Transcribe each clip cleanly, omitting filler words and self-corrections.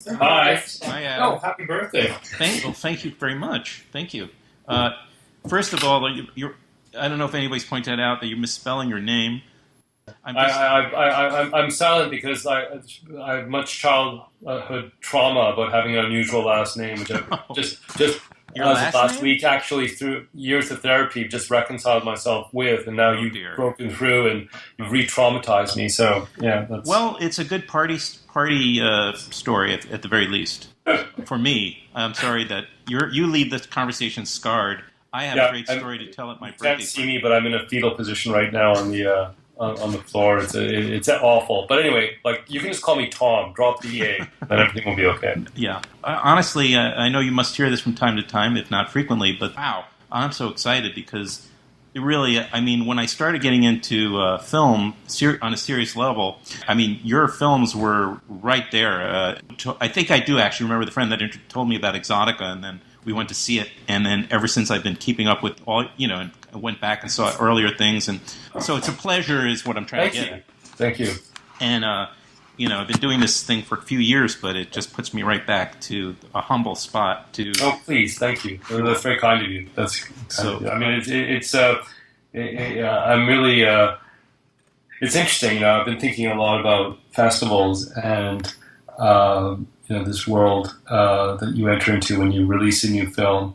Hi. Hi, Adam. Oh, happy birthday. Thank you very much. Thank you. First of all, I don't know if anybody's pointed out that you're misspelling your name. I'm silent because I have much childhood trauma about having an unusual last name, which I just Your as last of last name? week, actually, through years of therapy, just reconciled myself with, and now you've dear. broken through and you've re-traumatized me. So yeah, that's Well, it's a good party story at the very least. For me, I'm sorry that you leave this conversation scarred. I have a great story to tell at my birthday. You can't see me, but I'm in a fetal position right now on the on the floor. It's awful. But anyway, like you can just call me Tom. Drop the EA, and everything will be okay. Yeah. Honestly, I know you must hear this from time to time, if not frequently, but wow, I'm so excited because it really, I mean, when I started getting into film on a serious level, I mean, your films were right there. I think I do actually remember the friend that told me about Exotica, and then we went to see it, and then ever since I've been keeping up with all, and I went back and saw earlier things, and so it's a pleasure is what I'm trying to get. Thank you. And, I've been doing this thing for a few years, but it just puts me right back to a humble spot. Oh, please, thank you. That's very kind of you. That's so. I mean, I'm really. It's interesting. I've been thinking a lot about festivals and this world that you enter into when you release a new film,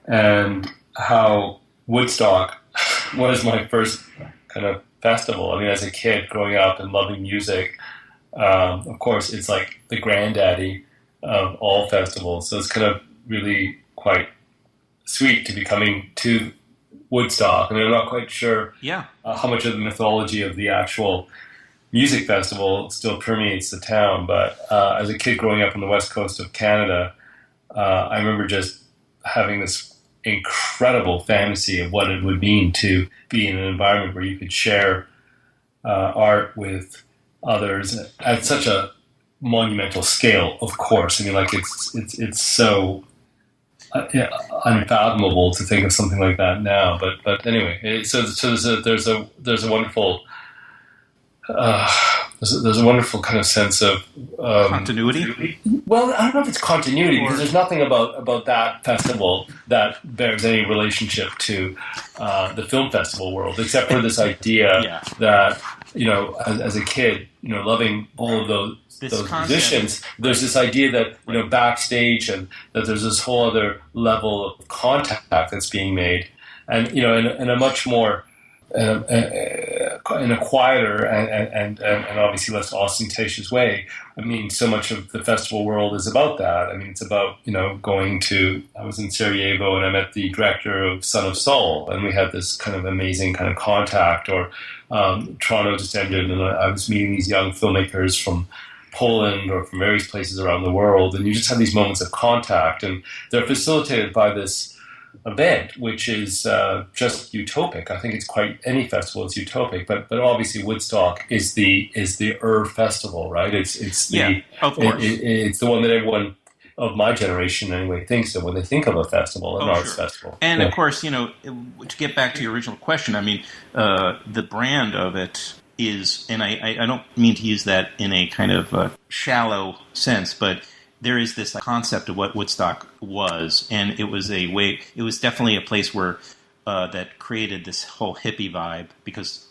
and how Woodstock was my first kind of festival. I mean, as a kid growing up and loving music. Of course, it's like the granddaddy of all festivals, so it's kind of really quite sweet to be coming to Woodstock. I mean, I'm not quite sure how much of the mythology of the actual music festival still permeates the town, but as a kid growing up on the west coast of Canada, I remember just having this incredible fantasy of what it would mean to be in an environment where you could share art with others at such a monumental scale. Of course, I mean, like it's so unfathomable to think of something like that now. But anyway, so there's a wonderful there's a wonderful kind of sense of Continuity. Well, I don't know if it's continuity because there's nothing about that festival that bears any relationship to the film festival world, except for this idea that as a kid, loving all of those musicians, there's this idea that backstage and that there's this whole other level of contact that's being made, and in a much more in a quieter and obviously less ostentatious way. I mean, so much of the festival world is about that. I mean, it's about, going to, I was in Sarajevo and I met the director of Son of Saul, and we had this kind of amazing kind of contact, or Toronto just ended and I was meeting these young filmmakers from Poland or from various places around the world, and you just have these moments of contact, and they're facilitated by this event, which is just utopic. I think it's quite any festival is utopic, but obviously Woodstock is the festival, right? It's the of course. It's the one that everyone of my generation anyway thinks of when they think of a festival, an arts festival. And of course, to get back to your original question, I mean, the brand of it is, and I don't mean to use that in a kind of shallow sense, but there is this concept of what Woodstock was, and it was definitely a place where that created this whole hippie vibe, because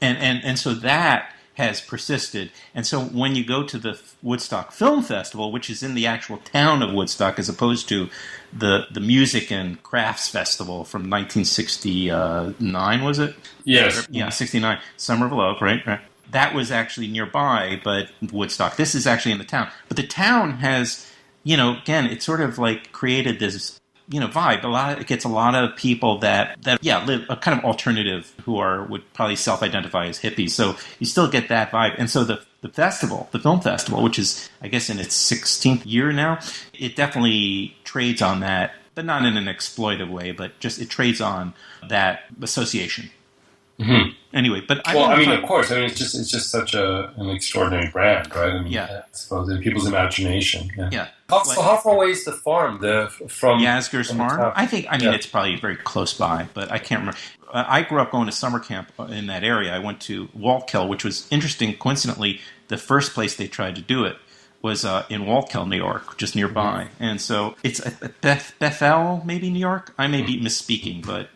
and so that has persisted. And so when you go to the Woodstock Film Festival, which is in the actual town of Woodstock, as opposed to the Music and Crafts Festival from 1969, was it? Yes. Yeah, 69, Summer of Love, right? That was actually nearby, but Woodstock. This is actually in the town. But the town has, again, it's sort of like created this, vibe. It gets a lot of people that live a kind of alternative who would probably self-identify as hippies. So you still get that vibe. And so the film festival, which is, I guess, in its 16th year now, it definitely trades on that, but not in an exploitive way, but just it trades on that association. Mm-hmm. Anyway, but of course. I mean, it's just such an extraordinary brand, right? I mean, I suppose in people's imagination. Yeah. How far away is the farm from Yasgur's farm? I think. I mean, it's probably very close by, but I can't remember. I grew up going to summer camp in that area. I went to Wallkill, which was interesting. Coincidentally, the first place they tried to do it was in Wallkill, New York, just nearby. And so it's Bethel, maybe New York. I may be misspeaking, but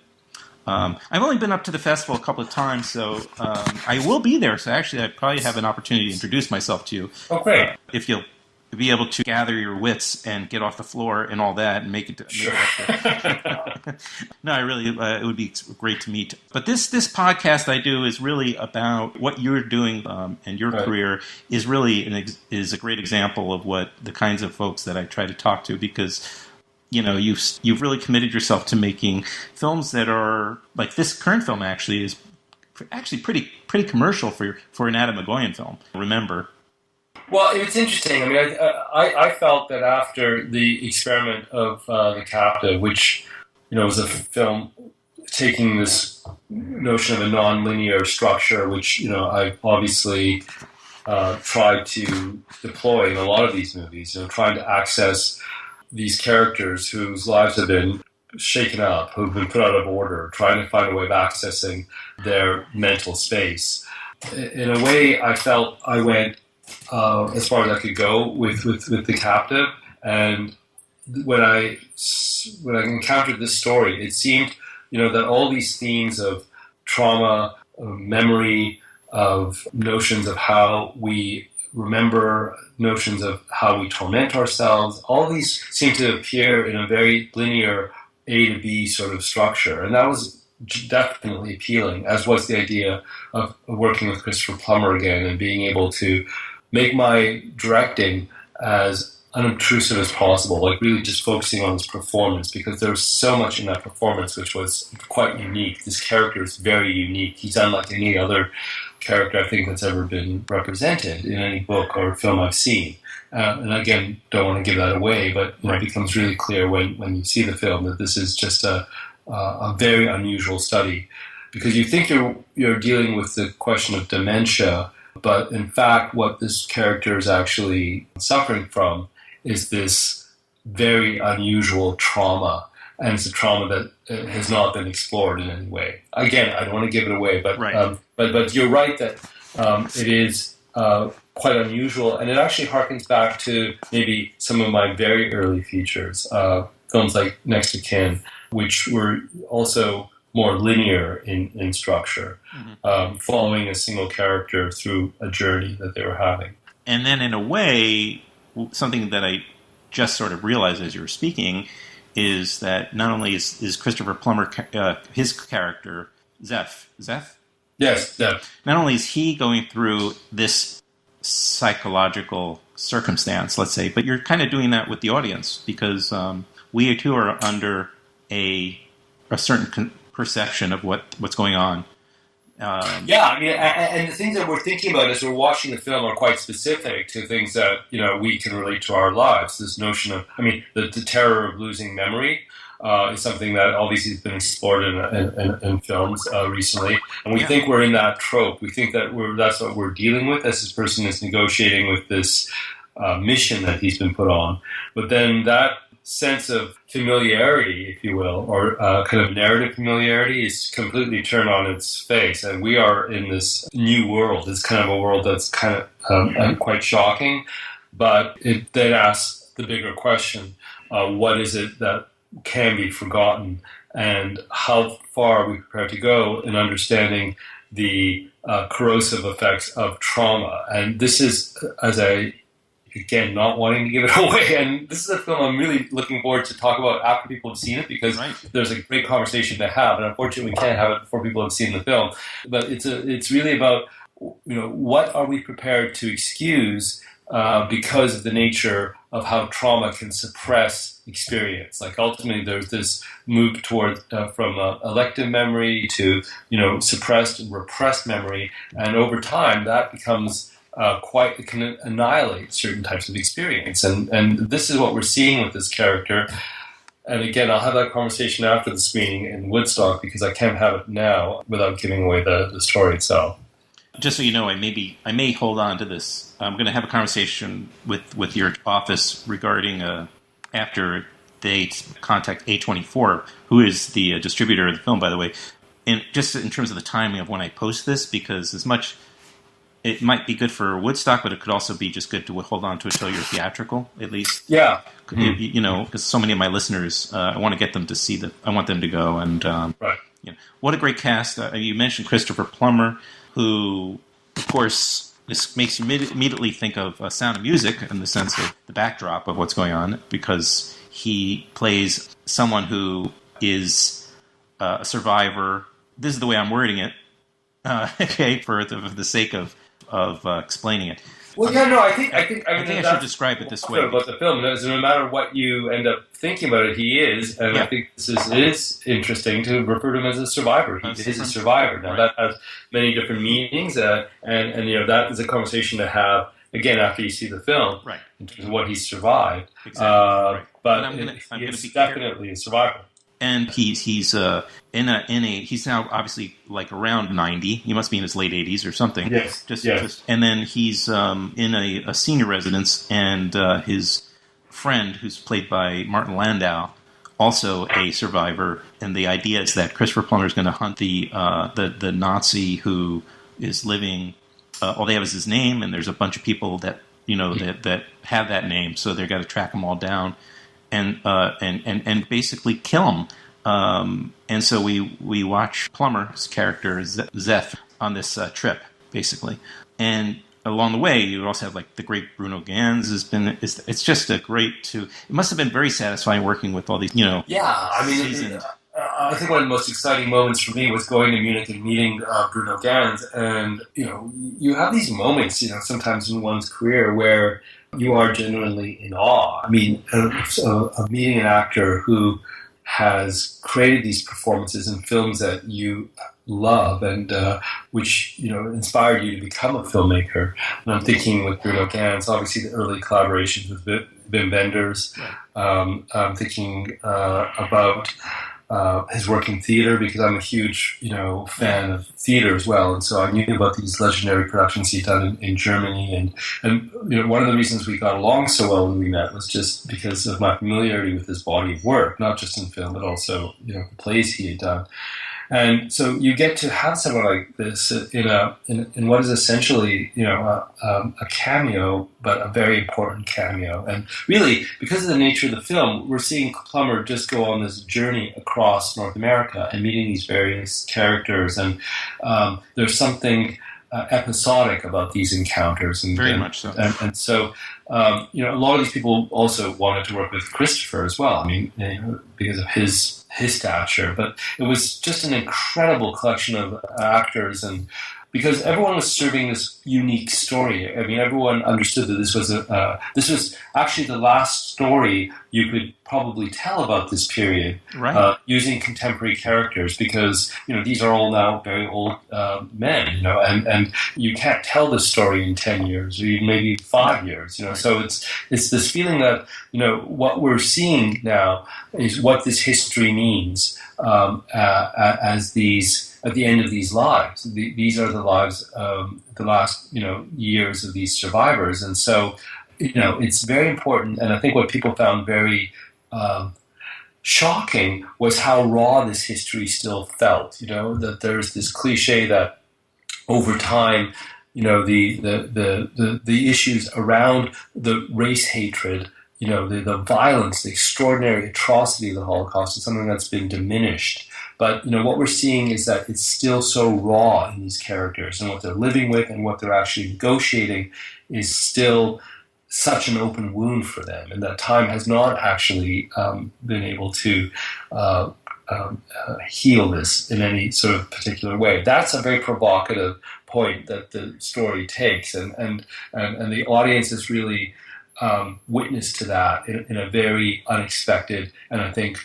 I've only been up to the festival a couple of times, so I will be there. So actually, I probably have an opportunity to introduce myself to you. Oh, great. If you'll be able to gather your wits and get off the floor and all that and make it. Sure. No, I really, it would be great to meet. But this podcast I do is really about what you're doing and your career is really is a great example of what the kinds of folks that I try to talk to, because you've really committed yourself to making films that are like this current film. Actually, is actually pretty commercial for an Atom Egoyan film. Remember. Well, it's interesting. I mean, I felt that after the experiment of The Captive, which was a film taking this notion of a non-linear structure, which I've obviously tried to deploy in a lot of these movies. Trying to access these characters whose lives have been shaken up, who've been put out of order, trying to find a way of accessing their mental space. In a way, I felt I went as far as I could go with The Captive, and when I encountered this story, it seemed that all these themes of trauma, of memory, of notions of how we remember, notions of how we torment ourselves, all these seem to appear in a very linear A to B sort of structure, and that was definitely appealing, as was the idea of working with Christopher Plummer again and being able to make my directing as unobtrusive as possible, like really just focusing on his performance, because there was so much in that performance which was quite unique. This character is very unique. He's unlike any other character I think that's ever been represented in any book or film I've seen. And again, don't want to give that away, but it becomes really clear when you see the film that this is just a very unusual study, because you think you're dealing with the question of dementia, but in fact what this character is actually suffering from is this very unusual trauma, and it's a trauma that has not been explored in any way. Again, I don't want to give it away, but but you're right that it is quite unusual, and it actually harkens back to maybe some of my very early features, films like Next of Kin, which were also more linear in structure, following a single character through a journey that they were having. And then in a way, something that I just sort of realized as you were speaking is that not only is Christopher Plummer, his character, Zeph? Yes, Zeph. Not only is he going through this psychological circumstance, let's say, but you're kind of doing that with the audience, because we too are under a certain perception of what's going on. Yeah, I mean, and the things that we're thinking about as we're watching the film are quite specific to things that we can relate to our lives. This notion of, the terror of losing memory is something that obviously has been explored in films recently, and we think we're in that trope. We think that that's what we're dealing with as this person is negotiating with this mission that he's been put on. But then that sense of familiarity, if you will, or kind of narrative familiarity is completely turned on its face. And we are in this new world. It's kind of a world that's kind of quite shocking, but it then asks the bigger question, what is it that can be forgotten, and how far are we prepared to go in understanding the corrosive effects of trauma? And this is, again, not wanting to give it away, and this is a film I'm really looking forward to talk about after people have seen it, because there's a great conversation to have, and unfortunately we can't have it before people have seen the film. But it's really about what are we prepared to excuse because of the nature of how trauma can suppress experience. Like ultimately, there's this move toward from elective memory to suppressed and repressed memory, and over time that becomes it can annihilate certain types of experience, and this is what we're seeing with this character. And again, I'll have that conversation after the screening in Woodstock, because I can't have it now without giving away the story itself. Just so you know, I may hold on to this. I'm going to have a conversation with your office regarding after they contact A24, who is the distributor of the film, by the way, and just in terms of the timing of when I post this, because as much it might be good for Woodstock, but it could also be just good to hold on to it till you're theatrical, at least. Yeah. You know, because so many of my listeners, I want to get them to see I want them to go. And Right. you know, what a great cast. You mentioned Christopher Plummer, who, of course, this makes you immediately think of Sound of Music in the sense of the backdrop of what's going on, because he plays someone who is a survivor. This is the way I'm wording it, okay, for the sake of explaining it. Well, yeah, no, I think I should describe it this way. About the film, no matter what you end up thinking about it, he is, and I think it is interesting to refer to him as a survivor. He is a survivor. Now, that has many different meanings, and you know, that is a conversation to have again after you see the film, right, in terms of what he survived. Exactly. But he's definitely a survivor. And he's now obviously like around 90. He must be in his late 80s or something. Yes. And then he's in a senior residence, and his friend, who's played by Martin Landau, also a survivor. And the idea is that Christopher Plummer is going to hunt the Nazi who is living. All they have is his name, and there's a bunch of people that that have that name, so they've got to track them all down. And basically kill him. And so we watch Plummer's character Zeth on this trip, basically. And along the way, you also have like the great Bruno Ganz it's just a great it must have been very satisfying working with all these Yeah, I mean, I think one of the most exciting moments for me was going to Munich and meeting Bruno Ganz, and you have these moments, sometimes in one's career where you are genuinely in awe. I mean, of meeting an actor who has created these performances in films that you love and which inspired you to become a filmmaker. And I'm thinking with Bruno Ganz, obviously the early collaborations with Wim Wenders. I'm thinking about his work in theater, because I'm a huge, fan of theater as well, and so I knew about these legendary productions he'd done in Germany, and one of the reasons we got along so well when we met was just because of my familiarity with his body of work, not just in film but also the plays he had done. And so you get to have someone like this in what is essentially a cameo, but a very important cameo. And really, because of the nature of the film, we're seeing Plummer just go on this journey across North America and meeting these various characters. And there's something episodic about these encounters, and very much so. And so a lot of these people also wanted to work with Christopher as well. I mean, because of his stature, but it was just an incredible collection of actors, and because everyone was serving this unique story. I mean, everyone understood that this was actually the last story you could probably tell about this period, right? Using contemporary characters, because these are all now very old men, and you can't tell this story in 10 years or even maybe 5 years, Right. So it's this feeling that what we're seeing now is what this history means as these. At the end of these lives, these are the lives of the last, years of these survivors, and so, it's very important. And I think what people found very shocking was how raw this history still felt. That there's this cliche that over time, the issues around the race hatred, the violence, the extraordinary atrocity of the Holocaust is something that's been diminished. But what we're seeing is that it's still so raw in these characters, and what they're living with and what they're actually negotiating is still such an open wound for them, and that time has not actually been able to heal this in any sort of particular way. That's a very provocative point that the story takes, and the audience is really witness to that in a very unexpected and I think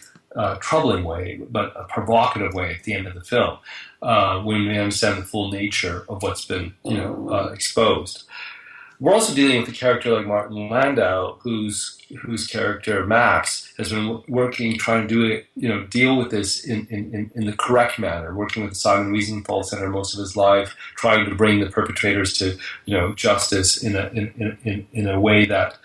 troubling way, but a provocative way at the end of the film, when we understand the full nature of what's been exposed. We're also dealing with a character like Martin Landau, whose character Max has been working, trying to deal with this in the correct manner, working with the Simon Wiesenthal Center most of his life, trying to bring the perpetrators to justice in a way that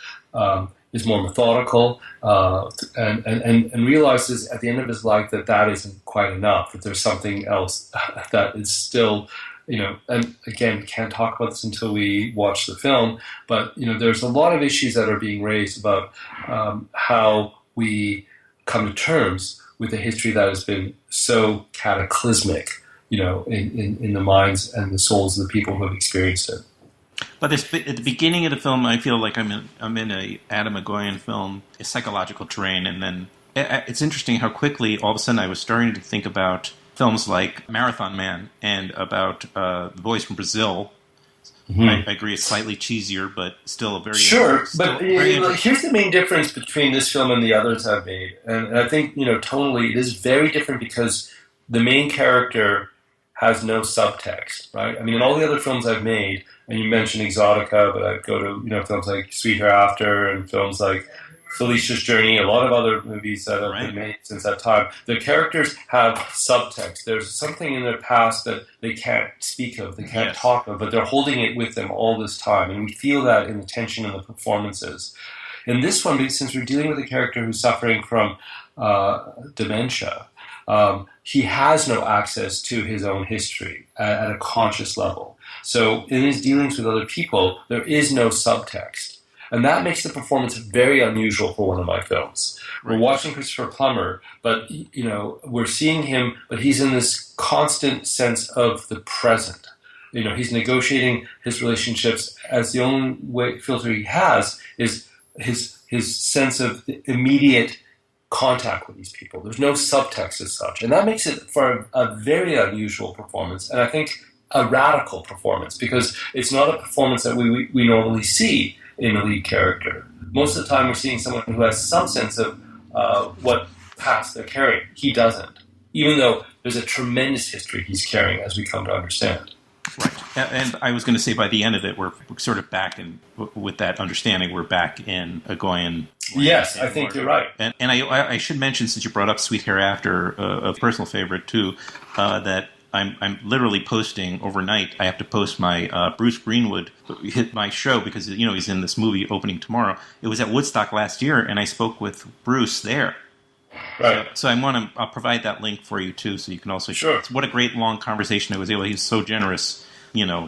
is more methodical, and realizes at the end of his life that isn't quite enough, that there's something else that is still and again, we can't talk about this until we watch the film, but, there's a lot of issues that are being raised about how we come to terms with a history that has been so cataclysmic, in the minds and the souls of the people who have experienced it. But at the beginning of the film, I feel like I'm in a Atom Egoyan film, a psychological terrain, and then it's interesting how quickly all of a sudden I was starting to think about films like Marathon Man and about The Boys from Brazil. Mm-hmm. I agree, it's slightly cheesier, but still a very here's the main difference between this film and the others I've made, and I think tonally it is very different because the main character has no subtext, right? I mean, in all the other films I've made, and you mentioned Exotica, but I'd go to films like Sweet Hereafter and films like Felicia's Journey, a lot of other movies that have been made since that time. The characters have subtext. There's something in their past that they can't speak of, they can't talk of, but they're holding it with them all this time, and we feel that in the tension in the performances. In this one, since we're dealing with a character who's suffering from dementia, he has no access to his own history at a conscious level. So in his dealings with other people, there is no subtext. And that makes the performance very unusual for one of my films. Right. We're watching Christopher Plummer, but we're seeing him, but he's in this constant sense of the present. He's negotiating his relationships as the only filter he has is his sense of the immediate contact with these people. There's no subtext as such. And that makes it for a very unusual performance, and I think a radical performance, because it's not a performance that we normally see in the lead character. Most of the time we're seeing someone who has some sense of what past they're carrying. He doesn't, even though there's a tremendous history he's carrying, as we come to understand. Right. And I was going to say by the end of it, we're sort of back in, with that understanding, we're back in Egoyan. Yes, I think you're right. And I should mention, since you brought up Sweet Hereafter, a personal favorite too, that I'm literally posting overnight. I have to post my Bruce Greenwood hit my show because he's in this movie opening tomorrow. It was at Woodstock last year, and I spoke with Bruce there. Right. So I'll provide that link for you too, so you can also. Sure. What a great long conversation it was. He's so generous.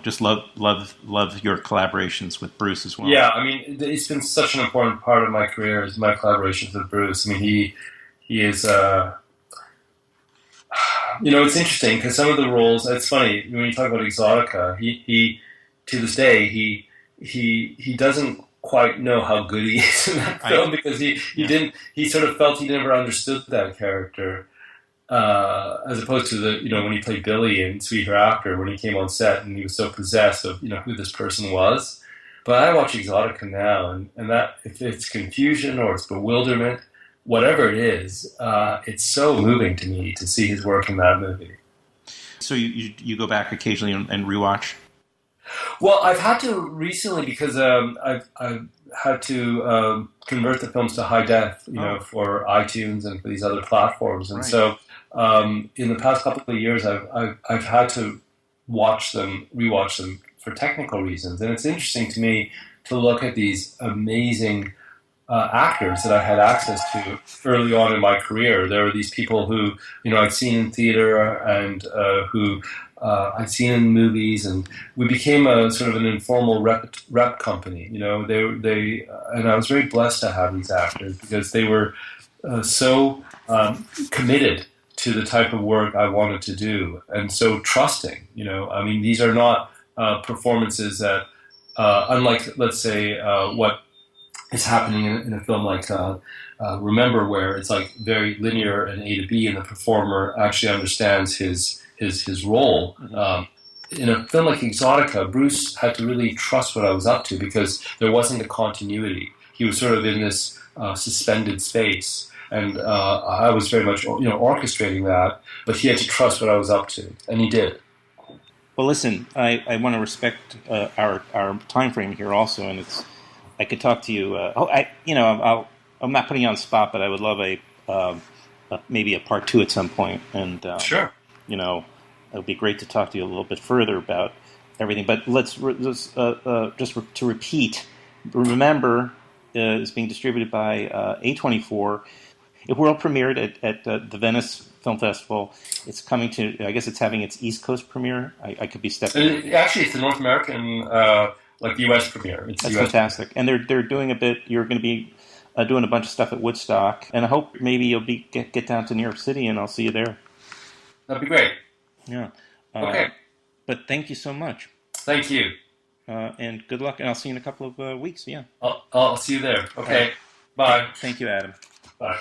Just love your collaborations with Bruce as well. Yeah, I mean, it's been such an important part of my career is my collaborations with Bruce. I mean, he is. It's interesting because some of the roles. It's funny when you talk about Exotica. He to this day he doesn't quite know how good he is in that film because he didn't. He sort of felt he never understood that character. As opposed to when he played Billy in Sweet Hereafter, when he came on set and he was so possessed of who this person was. But I watch Exotica now, and that if it's confusion or it's bewilderment, whatever it is, it's so moving to me to see his work in that movie. So you go back occasionally and rewatch? Well, I've had to recently because I've had to convert the films to high def, for iTunes and for these other platforms, and so. In the past couple of years, I've had to rewatch them for technical reasons, and it's interesting to me to look at these amazing actors that I had access to early on in my career. There were these people who I'd seen in theater and who I'd seen in movies, and we became a sort of an informal rep company. They and I was very blessed to have these actors because they were so committed to the type of work I wanted to do, and so trusting. I mean, these are not performances that, unlike, let's say, what is happening in a film like Remember, where it's like very linear and A to B, and the performer actually understands his role. In a film like Exotica, Bruce had to really trust what I was up to because there wasn't a continuity. He was sort of in this suspended space. And I was very much, orchestrating that, but he had to trust what I was up to, and he did. Well, listen, I want to respect our time frame here also, and I could talk to you. I'm not putting you on the spot, but I would love maybe a part 2 at some point, and sure, it would be great to talk to you a little bit further about everything. But let's just to repeat, Remember is being distributed by A24. It world premiered at the Venice Film Festival. It's coming to, I guess it's having its East Coast premiere. I could be stepping. Actually, it's the North American, like the U.S. premiere. It's That's the US fantastic. And they're doing a bit, you're going to be doing a bunch of stuff at Woodstock. And I hope maybe you'll get down to New York City and I'll see you there. That'd be great. Yeah. Okay. But thank you so much. Thank you. And good luck. And I'll see you in a couple of weeks. Yeah. I'll see you there. Okay. Bye. Thank you, Adam. Bye.